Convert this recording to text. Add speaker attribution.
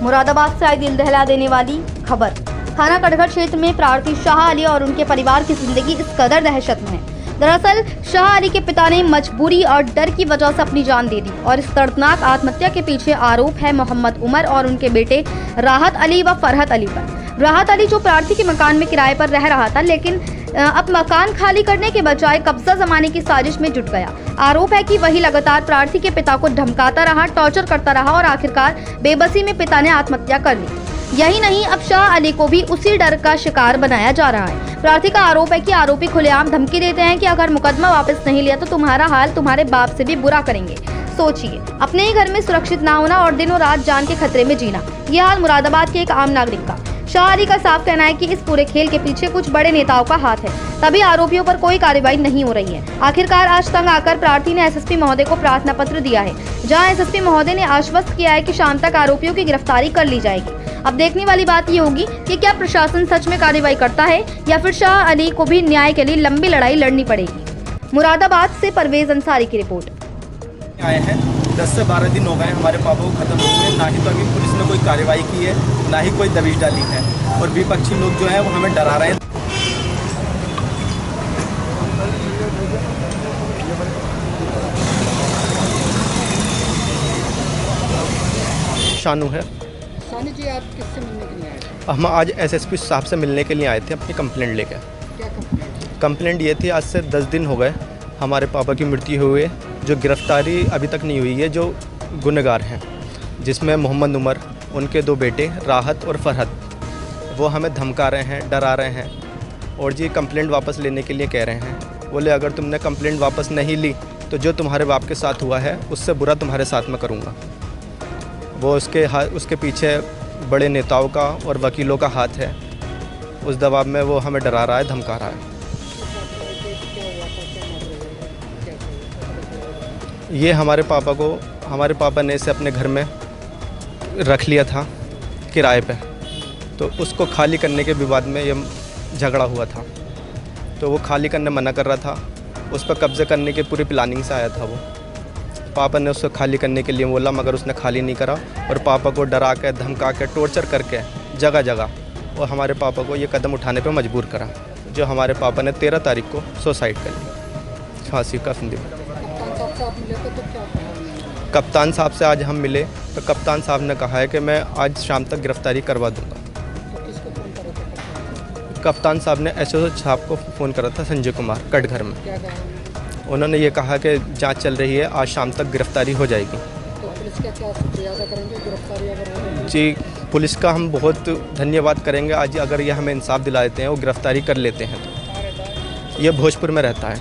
Speaker 1: मुरादाबाद से आई दिल दहला देने वाली खबर। थाना कटघर क्षेत्र में प्रार्थी शाह अली और उनके परिवार की जिंदगी इस कदर दहशत में है। दरअसल शाह अली के पिता ने मजबूरी और डर की वजह से अपनी जान दे दी और इस दर्दनाक आत्महत्या के पीछे आरोप है मोहम्मद उमर और उनके बेटे राहत अली व फरहत अली पर। राहत अली जो प्रार्थी के मकान में किराए पर रह रहा था, लेकिन अब मकान खाली करने के बजाय कब्जा जमाने की साजिश में जुट गया। आरोप है कि वही लगातार प्रार्थी के पिता को धमकाता रहा, टॉर्चर करता रहा और आखिरकार बेबसी में पिता ने आत्महत्या कर ली। यही नहीं, अब शाह अली को भी उसी डर का शिकार बनाया जा रहा है। प्रार्थी का आरोप है कि आरोपी खुलेआम धमकी देते हैं कि अगर मुकदमा वापस नहीं लिया तो तुम्हारा हाल तुम्हारे बाप से भी बुरा करेंगे। सोचिए, अपने ही घर में सुरक्षित ना होना और दिनों रात जान के खतरे में जीना, ये हाल मुरादाबाद के एक आम नागरिक का। शाह अली का साफ कहना है कि इस पूरे खेल के पीछे कुछ बड़े नेताओं का हाथ है, तभी आरोपियों पर कोई कार्रवाई नहीं हो रही है। आखिरकार आज तंग आकर प्रार्थी ने एसएसपी महोदय को प्रार्थना पत्र दिया है, जहां एसएसपी महोदय ने आश्वस्त किया है कि शाम तक आरोपियों की गिरफ्तारी कर ली जाएगी। अब देखने वाली बात ये होगी कि क्या प्रशासन सच में कार्रवाई करता है या फिर शाह अली को भी न्याय के लिए लंबी लड़ाई लड़नी पड़ेगी। मुरादाबाद से परवेज अंसारी की रिपोर्ट।
Speaker 2: आए हैं 10 से 12 दिन हो गए हमारे पापा को खत्म हुए, ना ही तो अभी पुलिस ने कोई कार्रवाई की है, ना ही कोई दबिश डाली है और विपक्षी लोग जो है वो हमें डरा रहे हैं। शानू है।
Speaker 3: सानी जी, आप किससे मिलने के लिए आए थे?
Speaker 2: हम आज एसएसपी साहब से मिलने के लिए आए थे अपनी कंप्लेंट लेकर।
Speaker 3: क्या कंप्लेंट?
Speaker 2: कंप्लेंट ये थी, आज से 10 दिन हो गए हमारे पापा की मृत्यु हुए, जो गिरफ्तारी अभी तक नहीं हुई है, जो गुनहगार हैं, जिसमें मोहम्मद उमर, उनके 2 बेटे राहत और फरहत, वो हमें धमका रहे हैं, डरा रहे हैं और जी कंप्लेंट वापस लेने के लिए कह रहे हैं। बोले अगर तुमने कंप्लेंट वापस नहीं ली तो जो तुम्हारे बाप के साथ हुआ है उससे बुरा तुम्हारे साथ में करूँगा। वो उसके पीछे बड़े नेताओं का और वकीलों का हाथ है। उस दबाव में वो हमें डरा रहा है, धमका रहा है। ये हमारे पापा ने इसे अपने घर में रख लिया था किराए पे, तो उसको खाली करने के विवाद में ये झगड़ा हुआ था, तो वो खाली करने मना कर रहा था। उस पर कब्ज़े करने की पूरी प्लानिंग से आया था वो। पापा ने उसको खाली करने के लिए बोला, मगर उसने खाली नहीं करा और पापा को डरा के, धमका के, टॉर्चर करके जगह जगह और हमारे पापा को ये कदम उठाने पे मजबूर करा, जो हमारे पापा ने 13 तारीख को सुसाइड कर ली, फांसी का फंदे। कप्तान साहब से आज हम मिले तो कप्तान साहब ने कहा है कि मैं आज शाम तक गिरफ्तारी करवा दूंगा। कप्तान साहब ने एसओ साहब को फ़ोन करा था, संजय कुमार, कटघर में। उन्होंने ये कहा कि जांच चल रही है, आज शाम तक गिरफ्तारी हो जाएगी।
Speaker 3: तो पुलिस का क्या शुक्रिया अदा करेंगे गिरफ्तारी अगर?
Speaker 2: जी, पुलिस का हम बहुत धन्यवाद करेंगे। आज अगर ये हमें इंसाफ दिला देते हैं, वो गिरफ्तारी कर लेते हैं तो। ये भोजपुर में रहता है।